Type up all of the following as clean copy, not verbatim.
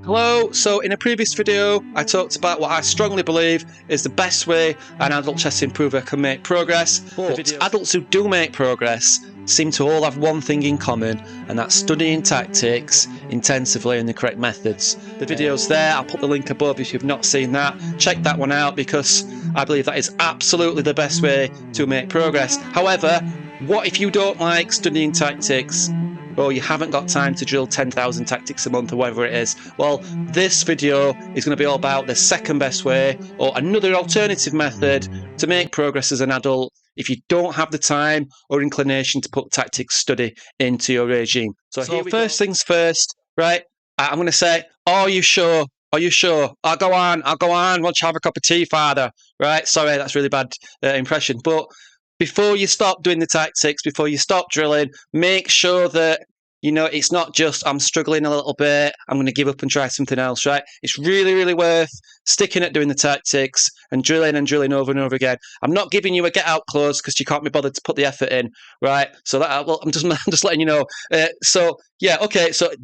Hello, so in a previous video I talked about what I strongly believe is the best way an adult chess improver can make progress, but adults who do make progress seem to all have one thing in common, and that's studying tactics intensively and the correct methods. The video's there, I'll put the link above if you've not seen that. Check that one out because I believe that is absolutely the best way to make progress. However, what if you don't like studying tactics? Or you haven't got time to drill 10,000 tactics a month or whatever it is? Well, this video is going to be all about the second best way or another alternative method to make progress as an adult if you don't have the time or inclination to put tactics study into your regime. So first things first, right? I'm going to say, are you sure? Are you sure? I'll go on. Why don't you have a cup of tea, father? Right? Sorry, that's really bad impression. But before you stop doing the tactics, before you stop drilling, make sure that, it's not just, I'm struggling a little bit, I'm going to give up and try something else, right? It's really, really worth sticking at doing the tactics and drilling over and over again. I'm not giving you a get out clause because you can't be bothered to put the effort in, right? So that, well, I'm just letting you know. So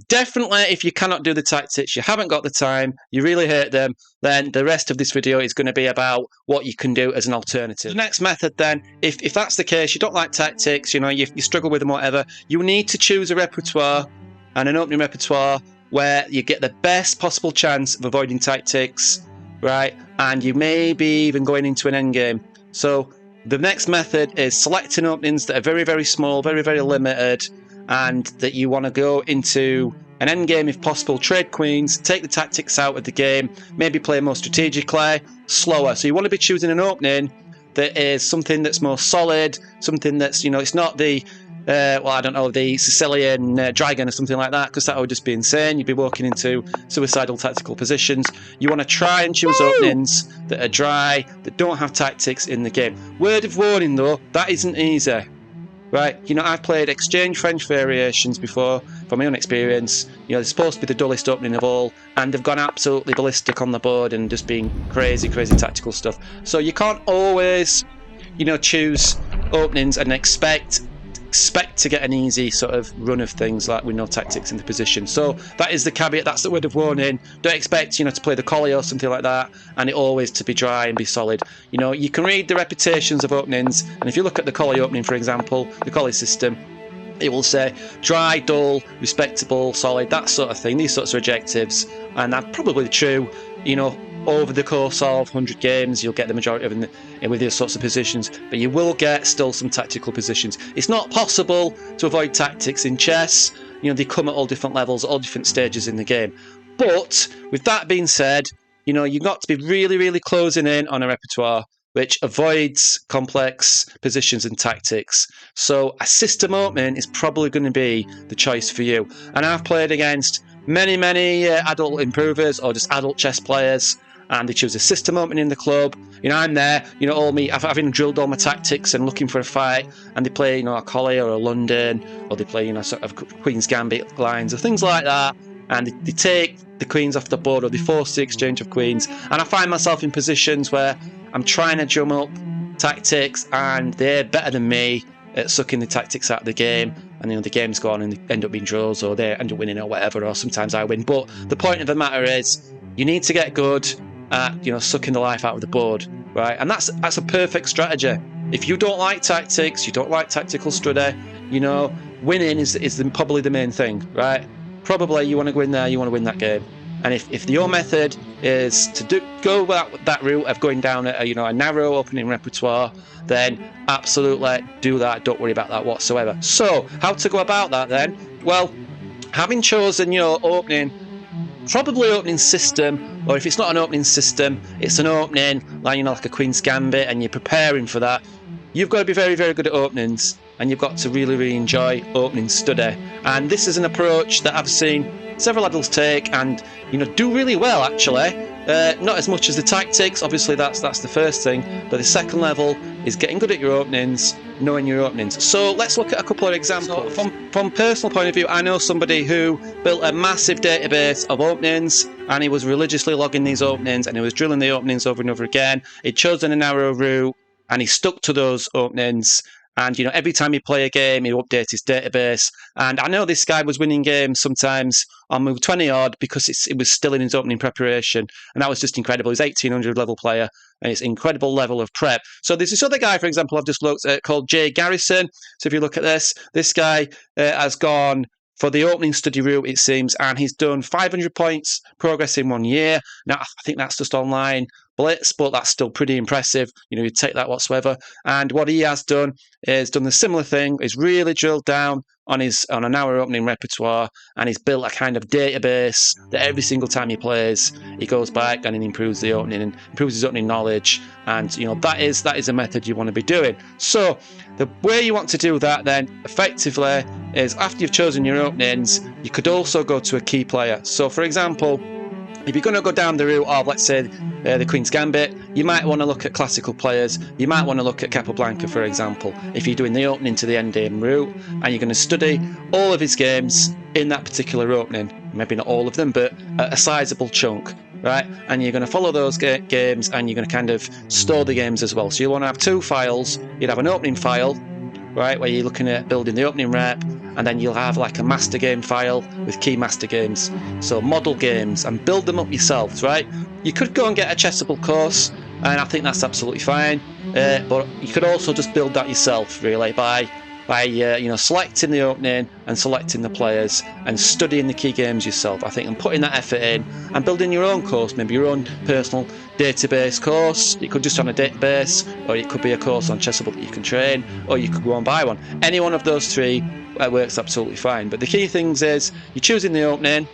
definitely if you cannot do the tactics, you haven't got the time, you really hate them, then the rest of this video is going to be about what you can do as an alternative. The next method then, if that's the case, you don't like tactics, you struggle with them, whatever, you need to choose a repertoire and an opening repertoire where you get the best possible chance of avoiding tactics, right? And you may be even going into an endgame. So the next method is selecting openings that are very, very small, very, very limited, and that you want to go into an endgame if possible, trade queens, take the tactics out of the game, maybe play more strategically, slower. So you want to be choosing an opening that is something that's more solid, something that's, it's not the the Sicilian dragon or something like that, because that would just be insane. You'd be walking into suicidal tactical positions. You want to try and choose openings that are dry, that don't have tactics in the game. Word of warning though, that isn't easy. Right, I've played exchange French variations before, from my own experience. They're supposed to be the dullest opening of all, and they've gone absolutely ballistic on the board and just been crazy, crazy tactical stuff. So you can't always, choose openings and expect to get an easy sort of run of things like with no tactics in the position. So that is the caveat, that's the word of warning. Don't expect, to play the collie or something like that, and it always to be dry and be solid. You can read the reputations of openings, and if you look at the collie opening, for example, the collie system, it will say dry, dull, respectable, solid, that sort of thing, these sorts of adjectives, and that's probably true, over the course of 100 games, you'll get the majority of them with these sorts of positions, but you will get still some tactical positions. It's not possible to avoid tactics in chess. They come at all different levels, all different stages in the game. But with that being said, you've got to be really, really closing in on a repertoire which avoids complex positions and tactics. So a system opening is probably going to be the choice for you. And I've played against many, many adult improvers or just adult chess players, and they choose a system opening in the club. I'm there, having drilled all my tactics and looking for a fight, and they play, a collie or a London, or they play, sort of Queen's Gambit lines or things like that, and they take the queens off the board, or they force the exchange of queens, and I find myself in positions where I'm trying to drum up tactics, and they're better than me at sucking the tactics out of the game, and the games go on and they end up being draws, or they end up winning or whatever, or sometimes I win. But the point of the matter is, you need to get good at sucking the life out of the board, right? And that's a perfect strategy. If you don't like tactics, you don't like tactical study, winning is probably the main thing, right? Probably you want to go in there, you want to win that game. And if your method is to go that route of going down a narrow opening repertoire, then absolutely do that. Don't worry about that whatsoever. So how to go about that then? Well, having chosen your opening system, or if it's not an opening system, it's an opening like a Queen's Gambit, and you're preparing for that, you've got to be very, very good at openings, and you've got to really, really enjoy opening study. And this is an approach that I've seen several adults take and do really well, actually. Not as much as the tactics, obviously that's the first thing, but the second level is getting good at your openings, knowing your openings. So let's look at a couple of examples. So from personal point of view, I know somebody who built a massive database of openings, and he was religiously logging these openings, and he was drilling the openings over and over again. He'd chosen a narrow route, and he stuck to those openings, And, every time he play a game, he'll update his database. And I know this guy was winning games sometimes on move 20 odd because it was still in his opening preparation. And that was just incredible. He's 1800 level player, and it's an incredible level of prep. So there's this other guy, for example, I've just looked at called Jay Garrison. So if you look at this guy has gone for the opening study route, it seems, and he's done 500 points progress in 1 year. Now, I think that's just online blitz, but that's still pretty impressive. You take that whatsoever. And what he has done is done the similar thing. He's really drilled down on an hour opening repertoire, and he's built a kind of database that every single time he plays, he goes back and he improves the opening and improves his opening knowledge. And that is a method you want to be doing. So the way you want to do that then effectively is after you've chosen your openings, you could also go to a key player. So for example, if you're going to go down the route of, let's say, the Queen's Gambit, you might want to look at classical players. You might want to look at Capablanca, for example, if you're doing the opening to the endgame route, and you're going to study all of his games in that particular opening. Maybe not all of them, but a sizable chunk, right? And you're going to follow those games, and you're going to kind of store the games as well. So you want to have two files. You'd have an opening file, right, where you're looking at building the opening rep, and then you'll have like a master game file with key master games. So model games and build them up yourselves, right? You could go and get a Chessable course, and I think that's absolutely fine. But you could also just build that yourself, really, by selecting the opening and selecting the players and studying the key games yourself, I think, and putting that effort in and building your own course, maybe your own personal database course. It could just on a database, or it could be a course on Chessable that you can train, or you could go and buy one. Any one of those three works absolutely fine. But the key things is you're choosing the opening,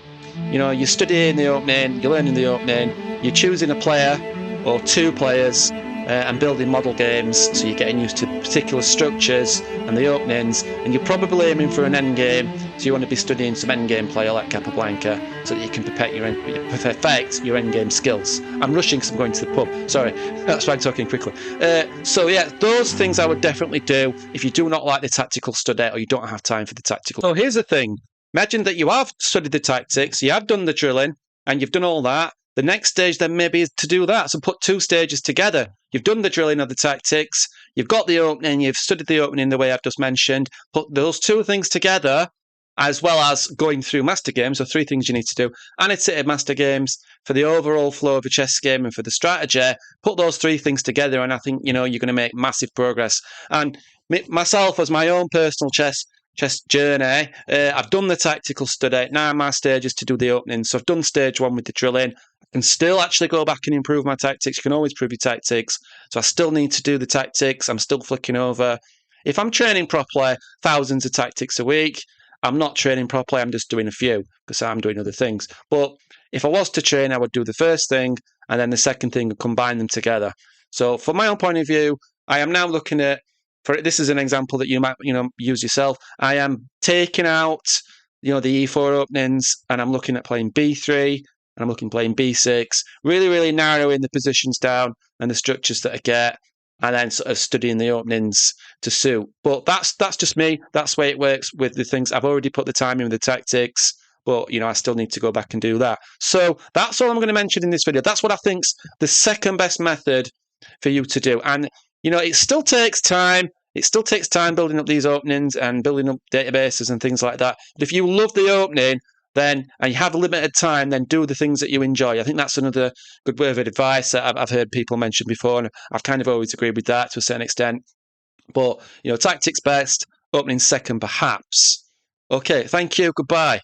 you're studying the opening, you're learning the opening, you're choosing a player or two players, and building model games, so you're getting used to particular structures and the openings, and you're probably aiming for an end game, so you want to be studying some end game player like Capablanca so that you can perfect your end game skills. I'm rushing because I'm going to the pub. Sorry, that's why I'm talking quickly. So yeah, those things I would definitely do if you do not like the tactical study or you don't have time for the tactical. So here's the thing. Imagine that you have studied the tactics, you have done the drilling, and you've done all that. The next stage then maybe is to do that. So put two stages together. You've done the drilling of the tactics, you've got the opening, you've studied the opening the way I've just mentioned. Put those two things together, as well as going through master games. So three things you need to do. Annotated master games for the overall flow of a chess game and for the strategy. Put those three things together, and I think you're going to make massive progress. And myself, as my own personal chess journey, I've done the tactical study. Now my stage is to do the opening. So I've done stage one with the drilling. I can still actually go back and improve my tactics. You can always improve your tactics. So I still need to do the tactics. I'm still flicking over. If I'm training properly, thousands of tactics a week. I'm not training properly. I'm just doing a few because I'm doing other things. But if I was to train, I would do the first thing and then the second thing and combine them together. So from my own point of view, I am now looking at, this is an example that you might use yourself. I am taking out the E4 openings, and I'm looking at playing B3, and I'm looking playing B6, really, really narrowing the positions down and the structures that I get, and then sort of studying the openings to suit. But that's just me. That's the way it works with the things. I've already put the time in with the tactics, but I still need to go back and do that. So that's all I'm going to mention in this video. That's what I think's the second best method for you to do. And it still takes time. It still takes time building up these openings and building up databases and things like that. But if you love the opening, and you have a limited time, then do the things that you enjoy. I think that's another good word of advice that I've heard people mention before, and I've kind of always agreed with that to a certain extent. But, tactics best, opening second perhaps. Okay, thank you, goodbye.